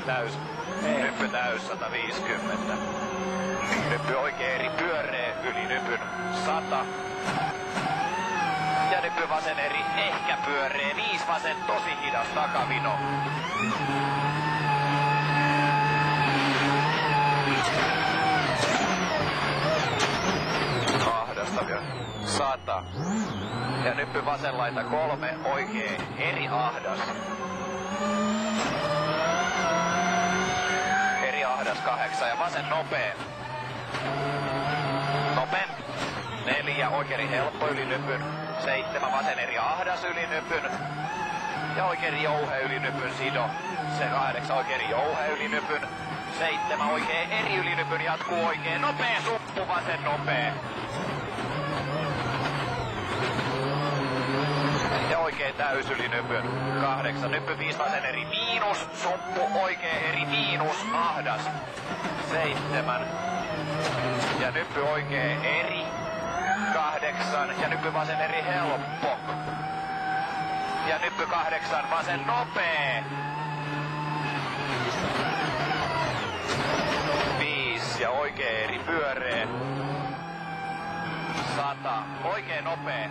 Nyppy täys 150. Nyppy oikein eri pyöree yli nypyn 100. Ja nyppy vasen eri ehkä pyöree 5 vasen tosi hidas takavino. Ahdasta vielä 100. Ja nyppy vasen laita 3 oikein eri ahdas. Eri ahdas 8 ja vasen nopee. Nopen. 4 oikein helppo yli nypyn. 7 vasen eri ahdas yli nypyn. Ja oikein jouhe yli nypyn sido. Se 8 oikein jouhe yli nypyn. 7 oikein eri yli nypyn jatkuu oikein nopee suppu vasen nopee. Ja oikein täys yli nypyn. 8 nyppy 5 vasen eri miinus. Suppu oikein eri miinus ahdas. 7. Ja nyppy oikein eri. 8 ja nyppy vasen eri helppo. Ja nyppy 8 vasen nopee. 5 ja oikein eri pyöree. 100 oikein nopee.